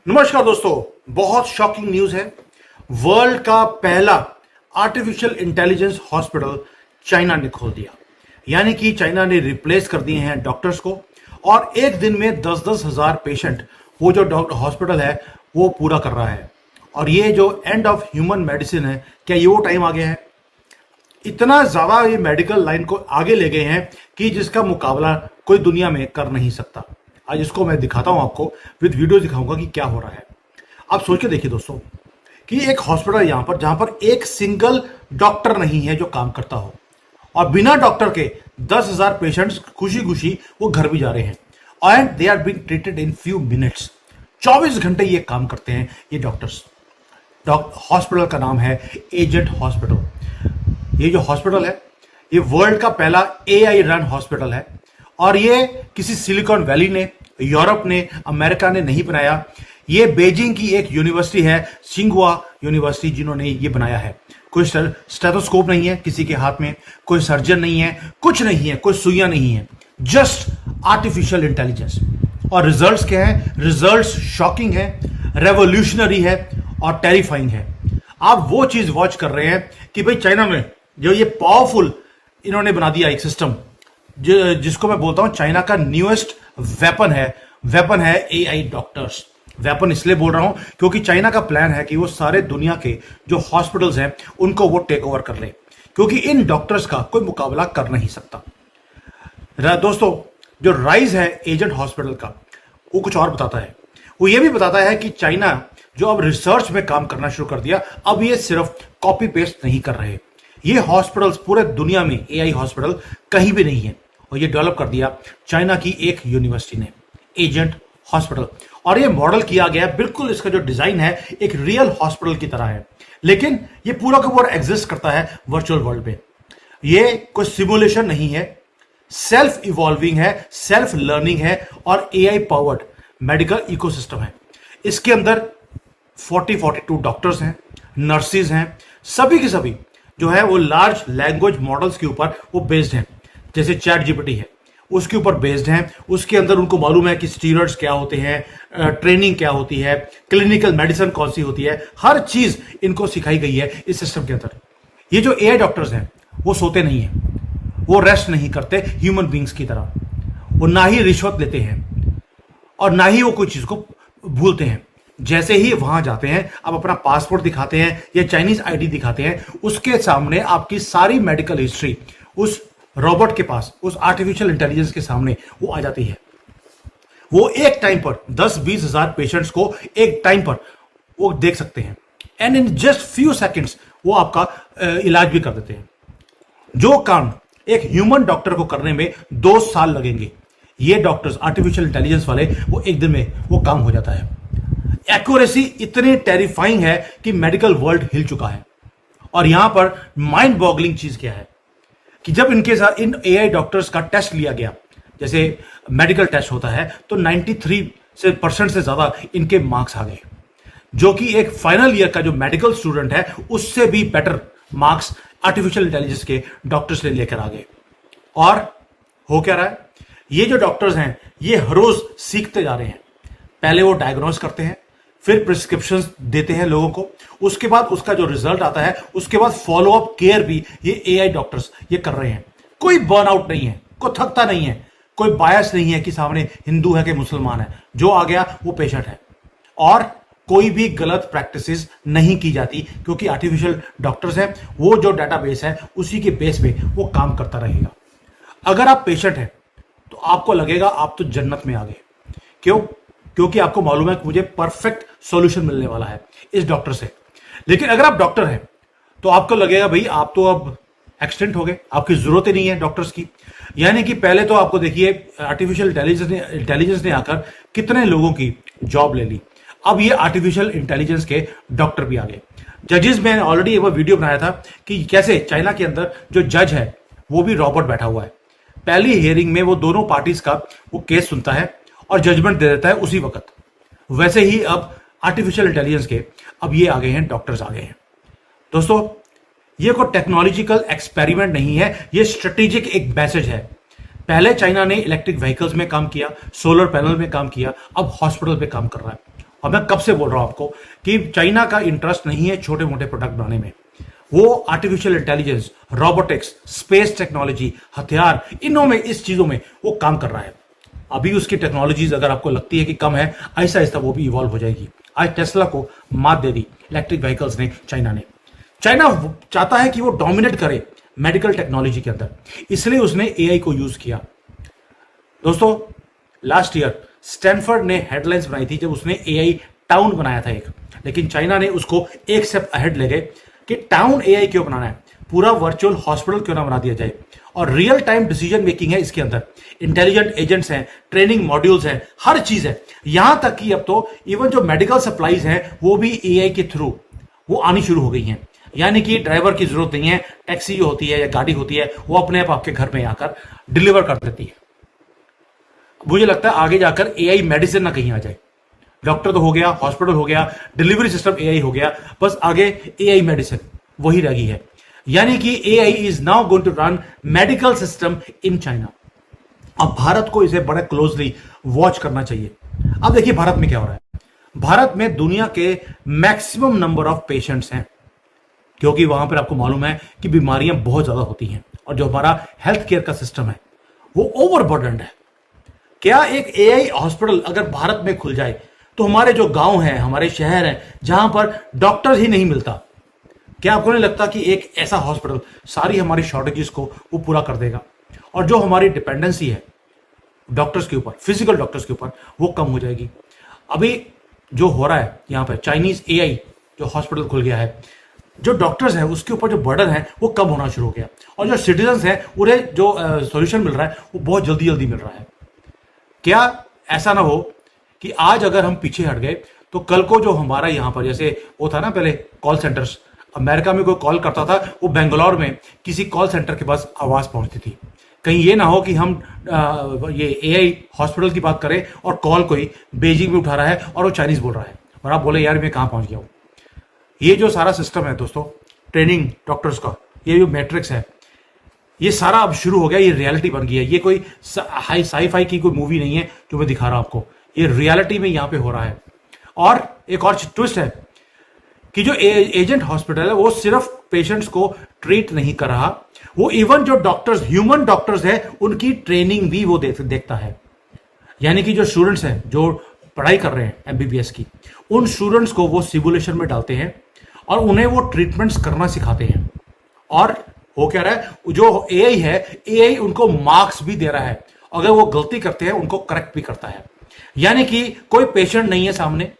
नमस्कार दोस्तों, बहुत शॉकिंग न्यूज है। वर्ल्ड का पहला आर्टिफिशियल इंटेलिजेंस हॉस्पिटल चाइना ने खोल दिया। यानी कि चाइना ने रिप्लेस कर दिए हैं डॉक्टर्स को और एक दिन में 10-10 हजार पेशेंट वो जो डॉक्टर हॉस्पिटल है वो पूरा कर रहा है। और ये जो एंड ऑफ ह्यूमन मेडिसिन है, क्या ये वो टाइम आ गया है? इतना ज्यादा ये मेडिकल लाइन को आगे ले गए हैं कि जिसका मुकाबला कोई दुनिया में कर नहीं सकता। आज इसको मैं दिखाता हूं आपको, विद वीडियो दिखाऊंगा कि क्या हो रहा है। आप सोच के देखिए दोस्तों कि एक हॉस्पिटल यहां पर जहां पर एक सिंगल डॉक्टर नहीं है जो काम करता हो, और बिना डॉक्टर के 10,000 पेशेंट्स खुशी खुशी वो घर भी जा रहे हैं and they are being treated in few minutes. 24 घंटे ये काम करते हैं ये डॉक्टर्स। हॉस्पिटल का नाम है एजेंट हॉस्पिटल। ये जो हॉस्पिटल है ये वर्ल्ड का पहला एआई रन हॉस्पिटल है और ये किसी सिलिकॉन वैली ने, यूरोप ने, अमेरिका ने नहीं बनाया। ये बीजिंग की एक यूनिवर्सिटी है, सिंगुआ यूनिवर्सिटी, जिन्होंने ये बनाया है। कोई स्टेथोस्कोप नहीं है किसी के हाथ में, कोई सर्जन नहीं है, कुछ नहीं है, कोई सुइयां नहीं है, जस्ट आर्टिफिशियल इंटेलिजेंस। और रिजल्ट्स क्या है? रिजल्ट्स शॉकिंग है, रेवोल्यूशनरी है और टेरिफाइंग है। आप वो चीज वॉच कर रहे हैं कि भाई चाइना में जो ये पावरफुल इन्होंने बना दिया एक सिस्टम, जिसको मैं बोलता हूं चाइना का न्यूएस्ट वेपन है एआई डॉक्टर्स। वेपन इसलिए बोल रहा हूं क्योंकि चाइना का प्लान है कि वो सारे दुनिया के जो हॉस्पिटल्स हैं उनको वो टेक ओवर कर ले, क्योंकि इन डॉक्टर्स का कोई मुकाबला कर नहीं सकता। दोस्तों, जो राइज है एजेंट हॉस्पिटल का, वो कुछ और बताता है। वो ये भी बताता है कि चाइना जो अब रिसर्च में काम करना शुरू कर दिया, अब ये सिर्फ कॉपी पेस्ट नहीं कर रहे। ये हॉस्पिटल्स पूरे दुनिया में एआई हॉस्पिटल कहीं भी नहीं है, और ये डेवलप कर दिया चाइना की एक यूनिवर्सिटी ने, एजेंट हॉस्पिटल। और ये मॉडल किया गया, बिल्कुल इसका जो डिजाइन है एक रियल हॉस्पिटल की तरह है, लेकिन ये पूरा का पूरा एग्जिस्ट करता है वर्चुअल वर्ल्ड में। ये कोई सिमुलेशन नहीं है, सेल्फ इवॉल्विंग है, सेल्फ लर्निंग है और एआई पावर्ड मेडिकल इकोसिस्टम है। इसके अंदर 42 डॉक्टर्स हैं, नर्सिस हैं, सभी के सभी जो है वो लार्ज लैंग्वेज मॉडल्स के ऊपर वो बेस्ड हैं। जैसे चैट जीपीटी है उसके ऊपर बेस्ड हैं। उसके अंदर उनको मालूम है कि स्टीरॉइड्स क्या होते हैं, ट्रेनिंग क्या होती है, क्लिनिकल मेडिसिन कौन सी होती है, हर चीज इनको सिखाई गई है इस सिस्टम के अंदर। ये जो एआई डॉक्टर्स हैं वो सोते नहीं हैं, वो रेस्ट नहीं करते ह्यूमन बींग्स की तरह, वो ना ही रिश्वत लेते हैं और ना ही वो कोई चीज को भूलते हैं। जैसे ही वहां जाते हैं, आप अपना पासपोर्ट दिखाते हैं या चाइनीज आईडी दिखाते हैं, उसके सामने आपकी सारी मेडिकल हिस्ट्री उस रोबोट के पास, उस आर्टिफिशियल इंटेलिजेंस के सामने वो आ जाती है। वो एक टाइम पर 10-20 हजार पेशेंट्स को एक टाइम पर वो देख सकते हैं and in just few seconds वो आपका इलाज भी कर देते हैं। जो काम एक ह्यूमन डॉक्टर को करने में 2 साल लगेंगे, ये डॉक्टर्स आर्टिफिशियल इंटेलिजेंस वाले वो एक दिन में वो काम हो जाता है। एक्यूरेसी इतनी टेरिफाइंग है कि मेडिकल वर्ल्ड हिल चुका है। और यहां पर माइंड बॉगलिंग चीज क्या है कि जब इनके साथ इन एआई डॉक्टर्स का टेस्ट लिया गया, जैसे मेडिकल टेस्ट होता है, तो 93% से ज्यादा इनके मार्क्स आ गए, जो कि एक फाइनल ईयर का जो मेडिकल स्टूडेंट है उससे भी बेटर मार्क्स आर्टिफिशियल इंटेलिजेंस के डॉक्टर्स ने लेकर आ गए। और हो क्या रहा है, ये जो डॉक्टर्स हैं ये हर रोज सीखते जा रहे हैं। पहले वो डायग्नोस करते हैं, फिर प्रिस्क्रिप्शन देते हैं लोगों को, उसके बाद उसका जो रिजल्ट आता है उसके बाद फॉलो अप केयर भी ये एआई डॉक्टर्स ये कर रहे हैं। कोई बर्नआउट नहीं है, कोई थकता नहीं है, कोई बायस नहीं है कि सामने हिंदू है कि मुसलमान है, जो आ गया वो पेशेंट है। और कोई भी गलत प्रैक्टिसेस नहीं की जाती, क्योंकि आर्टिफिशियल डॉक्टर्स हैं, वो जो डाटाबेस है उसी के बेस पे वो काम करता रहेगा। अगर आप पेशेंट हैं तो आपको लगेगा आप तो जन्नत में आ गए। क्यों? क्योंकि आपको मालूम है कि मुझे परफेक्ट सॉल्यूशन मिलने वाला है इस डॉक्टर से। लेकिन अगर आप डॉक्टर हैं तो आपको लगेगा भाई आप तो अब एक्सटेंट हो गए, आपकी जरूरत ही नहीं है डॉक्टर्स की। यानी कि पहले तो आपको देखिए आर्टिफिशियल इंटेलिजेंस ने आकर कितने लोगों की जॉब ले ली, अब ये आर्टिफिशियल इंटेलिजेंस के डॉक्टर भी आ गए। जजेस में ऑलरेडी एक वीडियो बनाया था कि कैसे चाइना के अंदर जो जज है वो भी रोबोट बैठा हुआ है। पहली हियरिंग में वो दोनों पार्टीज का वो केस सुनता है और जजमेंट दे देता है उसी वक्त। वैसे ही अब आर्टिफिशियल इंटेलिजेंस के अब ये आ गए हैं, डॉक्टर्स आ गए हैं। दोस्तों, ये कोई टेक्नोलॉजिकल एक्सपेरिमेंट नहीं है, ये स्ट्रेटेजिक एक मैसेज है। पहले चाइना ने इलेक्ट्रिक व्हीकल्स में काम किया, सोलर पैनल में काम किया, अब हॉस्पिटल पे काम कर रहा है। और मैं कब से बोल रहा हूं आपको कि चाइना का इंटरेस्ट नहीं है छोटे मोटे प्रोडक्ट बनाने में। वो artificial intelligence, robotics, space technology, हथियार, इनों में, इस चीजों में वो काम कर रहा है। अभी उसकी टेक्नोलॉजीज अगर आपको लगती है कि कम है, आहिस्ता आहिस्ता वो भी इवॉल्व हो जाएगी। आज टेस्ला को मात दे दी इलेक्ट्रिक व्हीकल्स ने चाइना ने। चाइना चाहता है कि वो डोमिनेट करे मेडिकल टेक्नोलॉजी के अंदर, इसलिए उसने एआई को यूज किया। दोस्तों, लास्ट ईयर स्टैनफोर्ड ने हेडलाइंस बनाई थी जब उसने एआई टाउन बनाया था एक, लेकिन चाइना ने उसको एक स्टेप अहेड ले गए कि टाउन एआई क्यों बनाना है, पूरा वर्चुअल हॉस्पिटल क्यों ना बना दिया जाए। और रियल टाइम डिसीजन मेकिंग है इसके अंदर, इंटेलिजेंट एजेंट्स हैं, ट्रेनिंग मॉड्यूल्स हैं, हर चीज है। यहां तक कि अब तो इवन जो मेडिकल सप्लाईज हैं वो भी एआई के थ्रू वो आनी शुरू हो गई हैं। यानी कि ड्राइवर की जरूरत नहीं है, टैक्सी जो होती है या गाड़ी होती है वो अपने आप आपके घर में आकर डिलीवर कर देती है। मुझे लगता है आगे जाकर एआई मेडिसिन ना कहीं आ जाए। डॉक्टर तो हो गया, हॉस्पिटल हो गया, डिलीवरी सिस्टम एआई हो गया, बस आगे एआई मेडिसिन वही रह गई है। यानी कि AI is now going to run medical system in China. अब भारत को इसे बड़े क्लोजली वॉच करना चाहिए। अब देखिए भारत में क्या हो रहा है। भारत में दुनिया के मैक्सिमम नंबर ऑफ पेशेंट्स हैं, क्योंकि वहां पर आपको मालूम है कि बीमारियां बहुत ज्यादा होती हैं और जो हमारा हेल्थ केयर का सिस्टम है वो ओवरबर्डन्ड है। क्या एक एआई हॉस्पिटल अगर भारत में खुल जाए तो हमारे जो गांव हैं, हमारे शहर हैं, जहां पर डॉक्टर ही नहीं मिलता, क्या आपको नहीं लगता कि एक ऐसा हॉस्पिटल सारी हमारी शॉर्टेजेस को वो पूरा कर देगा? और जो हमारी डिपेंडेंसी है डॉक्टर्स के ऊपर, फिजिकल डॉक्टर्स के ऊपर, वो कम हो जाएगी। अभी जो हो रहा है यहाँ पर चाइनीज एआई जो हॉस्पिटल खुल गया है, जो डॉक्टर्स हैं उसके ऊपर जो बर्डन है वो कम होना शुरू हो गया, और जो सिटीजन हैं उन्हें जो सॉल्यूशन मिल रहा है वो बहुत जल्दी जल्दी मिल रहा है। क्या ऐसा ना हो कि आज अगर हम पीछे हट गए तो कल को जो हमारा यहां पर, जैसे वो था ना पहले कॉल सेंटर्स, अमेरिका में कोई कॉल करता था वो बेंगलोर में किसी कॉल सेंटर के पास आवाज पहुंचती थी। कहीं ये ना हो कि हम ये एआई हॉस्पिटल की बात करें और कॉल कोई बेजिंग में उठा रहा है और वो चाइनीज बोल रहा है और आप बोले यार मैं कहां पहुंच गया हूं। ये जो सारा सिस्टम है दोस्तों, ट्रेनिंग डॉक्टर्स का, ये जो मैट्रिक्स है, ये सारा अब शुरू हो गया, ये रियलिटी बन गई है। ये कोई हाई साई-फाई की कोई मूवी नहीं है जो मैं दिखा रहा हूं आपको, ये रियलिटी में यहां पे हो रहा है। और एक और ट्विस्ट है कि जो एजेंट हॉस्पिटल है वो सिर्फ पेशेंट्स को ट्रीट नहीं कर रहा, वो इवन जो डॉक्टर्स, ह्यूमन डॉक्टर्स है, उनकी ट्रेनिंग भी वो देखता है। यानी कि जो स्टूडेंट्स हैं जो पढ़ाई कर रहे हैं एमबीबीएस की, उन स्टूडेंट्स को वो सिमुलेशन में डालते हैं और उन्हें वो ट्रीटमेंट्स करना सिखाते हैं। और वो कह रहा है जो एआई है, एआई उनको मार्क्स भी दे रहा है, अगर वो गलती करते हैं उनको करेक्ट भी करता है। यानी कि कोई पेशेंट नहीं है सामने,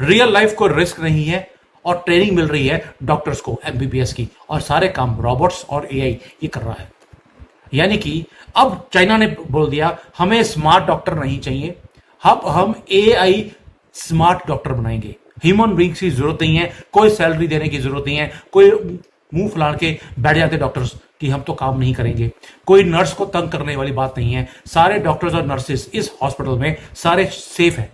रियल लाइफ को रिस्क नहीं है, और ट्रेनिंग मिल रही है डॉक्टर्स को एमबीबीएस की, और सारे काम रोबोट्स और एआई ये कर रहा है। यानी कि अब चाइना ने बोल दिया हमें स्मार्ट डॉक्टर नहीं चाहिए, अब हम एआई स्मार्ट डॉक्टर बनाएंगे। ह्यूमन बींग्स की जरूरत नहीं है, कोई सैलरी देने की जरूरत नहीं है, कोई मुंह फुलाड़ के बैठ जाते डॉक्टर्स कि हम तो काम नहीं करेंगे, कोई नर्स को तंग करने वाली बात नहीं है। सारे डॉक्टर्स और नर्सेस इस हॉस्पिटल में सारे सेफ हैं,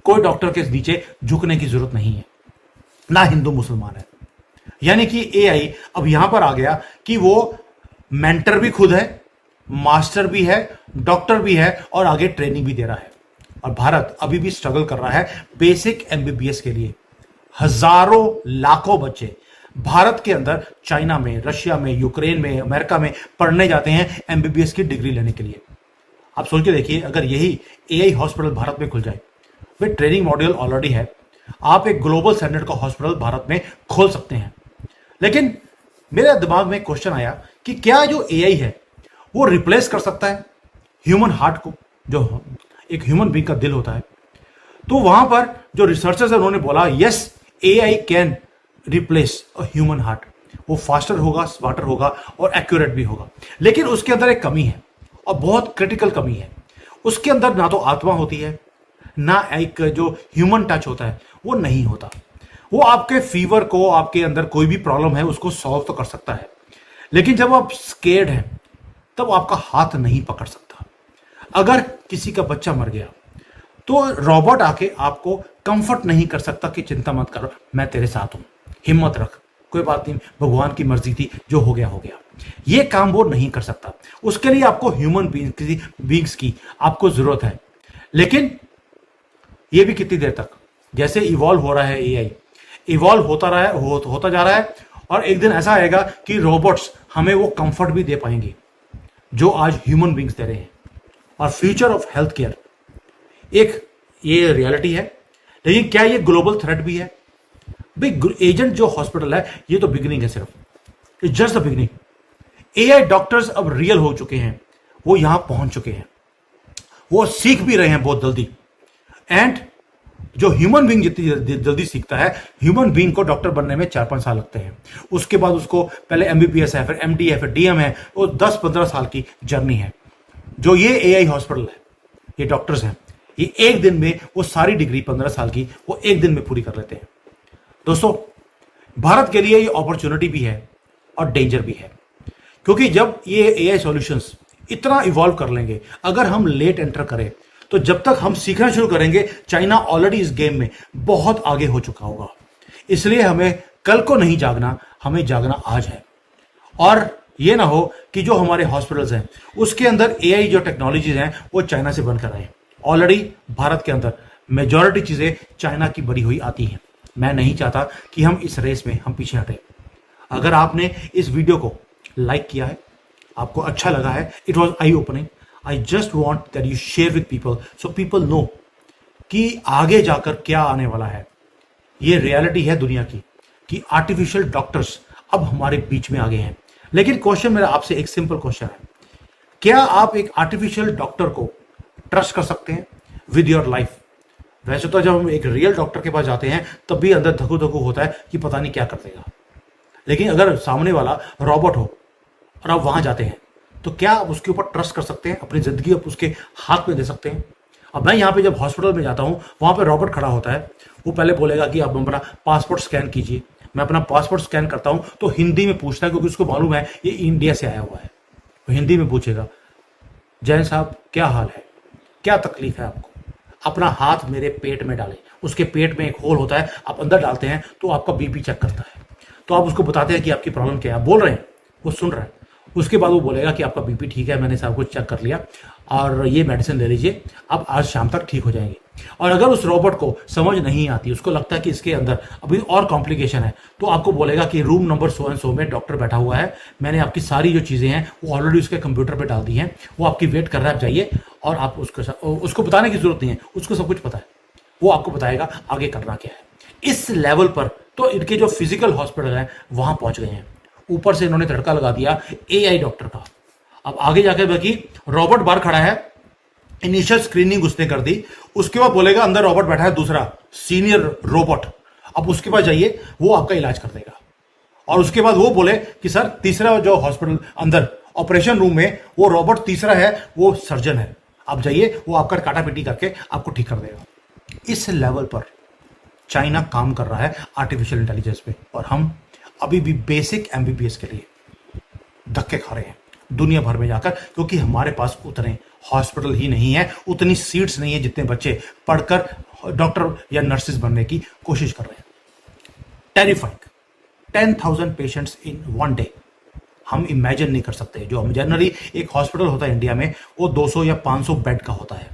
कोई डॉक्टर के नीचे झुकने की जरूरत नहीं है, ना हिंदू मुसलमान है। यानी कि एआई अब यहां पर आ गया कि वो मेंटर भी खुद है, मास्टर भी है, डॉक्टर भी है, और आगे ट्रेनिंग भी दे रहा है। और भारत अभी भी स्ट्रगल कर रहा है बेसिक एमबीबीएस के लिए। हजारों लाखों बच्चे भारत के अंदर चाइना में, रशिया में, यूक्रेन में, अमेरिका में पढ़ने जाते हैं एमबीबीएस की डिग्री लेने के लिए। आप सोच के देखिए अगर यही एआई हॉस्पिटल भारत में खुल जाए, वे ट्रेनिंग मॉड्यूल ऑलरेडी है, आप एक ग्लोबल स्टैंडर्ड का हॉस्पिटल भारत में खोल सकते हैं। लेकिन मेरे दिमाग में क्वेश्चन आया कि क्या जो एआई है वो रिप्लेस कर सकता है ह्यूमन हार्ट को, जो एक ह्यूमन बीइंग का दिल होता है? तो वहां पर जो रिसर्चर्स है उन्होंने बोला yes, AI can replace a human heart. वो फास्टर होगा, स्मार्टर होगा और एक्यूरेट भी होगा। लेकिन उसके अंदर एक कमी है, और बहुत क्रिटिकल कमी है। उसके अंदर ना तो आत्मा होती है, ना एक जो ह्यूमन टच होता है वो नहीं होता। वो आपके फीवर को, आपके अंदर कोई भी प्रॉब्लम है उसको सॉल्व तो कर सकता है, लेकिन जब आप स्केर्ड हैं तब आपका हाथ नहीं पकड़ सकता। अगर किसी का बच्चा मर गया तो रोबोट आके आपको कंफर्ट नहीं कर सकता कि चिंता मत करो, मैं तेरे साथ हूं, हिम्मत रख, कोई बात नहीं, भगवान की मर्जी थी, जो हो गया हो गया। ये काम वो नहीं कर सकता। उसके लिए आपको ह्यूमन बीइंग्स की आपको जरूरत है। लेकिन ये भी कितनी देर तक? जैसे इवॉल्व हो रहा है एआई, इवॉल्व होता रहा है, होता जा रहा है, और एक दिन ऐसा आएगा कि रोबोट्स हमें वो कंफर्ट भी दे पाएंगे जो आज ह्यूमन बींग्स दे रहे हैं। और फ्यूचर ऑफ हेल्थ केयर एक ये रियलिटी है, लेकिन क्या ये ग्लोबल थ्रेट भी है? भाई एजेंट जो हॉस्पिटल है ये तो बिगिनिंग है, सिर्फ it's just the beginning. AI doctors अब रियल हो चुके हैं, वो यहां पहुंच चुके हैं, वो सीख भी रहे हैं बहुत जल्दी। एंड जो ह्यूमन बीइंग जितनी जल्दी सीखता है, ह्यूमन बीइंग को डॉक्टर बनने में 4-5 साल लगते हैं, उसके बाद उसको पहले एमबीबीएस है, फिर एमडी है, फिर डीएम है, वो 10-15 साल की जर्नी है। जो ये एआई हॉस्पिटल है, ये डॉक्टर्स हैं, ये एक दिन में वो सारी डिग्री 15 साल की वो एक दिन में पूरी कर लेते हैं। दोस्तों, भारत के लिए ये अपॉर्चुनिटी भी है और डेंजर भी है, क्योंकि जब ये एआई सॉल्यूशंस इतना इवॉल्व कर लेंगे, अगर हम लेट एंटर करें तो जब तक हम सीखना शुरू करेंगे, चाइना ऑलरेडी इस गेम में बहुत आगे हो चुका होगा। इसलिए हमें कल को नहीं जागना, हमें जागना आज है। और ये ना हो कि जो हमारे हॉस्पिटल्स हैं उसके अंदर एआई जो टेक्नोलॉजीज हैं वो चाइना से बनकर आए। ऑलरेडी भारत के अंदर मेजॉरिटी चीजें चाइना की बनी हुई आती हैं। मैं नहीं चाहता कि हम इस रेस में हम पीछे हटें। अगर आपने इस वीडियो को लाइक किया है, आपको अच्छा लगा है, it was I opening, I just want that you share with people so people know कि आगे जाकर क्या आने वाला है। ये रियलिटी है दुनिया की कि आर्टिफिशियल डॉक्टर्स अब हमारे बीच में आ गए हैं। लेकिन क्वेश्चन मेरा आपसे एक सिंपल क्वेश्चन है, क्या आप एक आर्टिफिशियल डॉक्टर को ट्रस्ट कर सकते हैं विद योर लाइफ? वैसे तो जब हम एक रियल डॉक्टर के पास जाते हैं तब भी अंदर धकू धकू होता है कि पता नहीं क्या कर देगा। लेकिन अगर सामने वाला रॉबोट हो और आप वहां जाते हैं तो क्या आप उसके ऊपर ट्रस्ट कर सकते हैं? अपनी जिंदगी आप उसके हाथ में दे सकते हैं? अब मैं यहाँ पे जब हॉस्पिटल में जाता हूँ, वहां पे रॉबोट खड़ा होता है, वो पहले बोलेगा कि आप अपना पासपोर्ट स्कैन कीजिए। मैं अपना पासपोर्ट स्कैन करता हूँ तो हिंदी में पूछता है, क्योंकि उसको मालूम है ये इंडिया से आया हुआ है। तो हिंदी में पूछेगा, जैन साहब क्या हाल है, क्या तकलीफ है आपको? अपना हाथ मेरे पेट में डालें, उसके पेट में एक होल होता है, आप अंदर डालते हैं तो आपका बीपी चेक करता है। तो आप उसको बताते हैं कि आपकी प्रॉब्लम क्या है, आप बोल रहे हैं, वो सुन रहा है। उसके बाद वो बोलेगा कि आपका बीपी ठीक है, मैंने सब कुछ चेक कर लिया और ये मेडिसिन ले लीजिए, आप आज शाम तक ठीक हो जाएंगे। और अगर उस रोबोट को समझ नहीं आती, उसको लगता है कि इसके अंदर अभी और कॉम्प्लिकेशन है, तो आपको बोलेगा कि room number so and so में डॉक्टर बैठा हुआ है, मैंने आपकी सारी जो चीज़ें हैं वो ऑलरेडी उसके कंप्यूटर पर डाल दी हैं, वो आपकी वेट कर रहा है, आप जाइए। और आप उसको बताने की जरूरत नहीं है, उसको सब कुछ पता है, वो आपको बताएगा आगे करना क्या है। इस लेवल पर तो इनके जो फिजिकल हॉस्पिटल हैं वहां पहुंच गए हैं। ऊपर से इन्होंने तड़का लगा दिया एआई डॉक्टर का। अब आगे जाकर बाकी रॉबोट बाहर खड़ा है, इनिशियल स्क्रीनिंग उसने कर दी, उसके बाद बोलेगा अंदर रॉबोट बैठा है दूसरा सीनियर रोबोट, अब उसके पास जाइए, वो आपका इलाज कर देगा। और उसके बाद वो बोले कि सर तीसरा जो हॉस्पिटल अंदर ऑपरेशन रूम में वो रोबोट तीसरा है, वो सर्जन है, आप जाइए, वो आपका काटा पीटी करके आपको ठीक कर देगा। इस लेवल पर चाइना काम कर रहा है आर्टिफिशियल इंटेलिजेंस पे, और हम अभी भी बेसिक एमबीबीएस के लिए धक्के खा रहे हैं दुनिया भर में जाकर, क्योंकि हमारे पास उतने हॉस्पिटल ही नहीं है, उतनी सीट्स नहीं है जितने बच्चे पढ़कर डॉक्टर या नर्सेज बनने की कोशिश कर रहे हैं। Terrifying, 10,000 patients in one day, हम इमेजिन नहीं कर सकते। जो जनरली एक हॉस्पिटल होता है इंडिया में वो 200 या 500 बेड का होता है।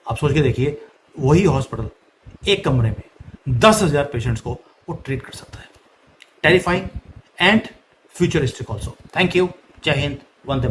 आप सोच के देखिए, वही हॉस्पिटल एक कमरे में 10,000 पेशेंट्स को वो ट्रीट कर सकता है। Terrifying and futuristic also. Thank you, जय हिंद, वंदे।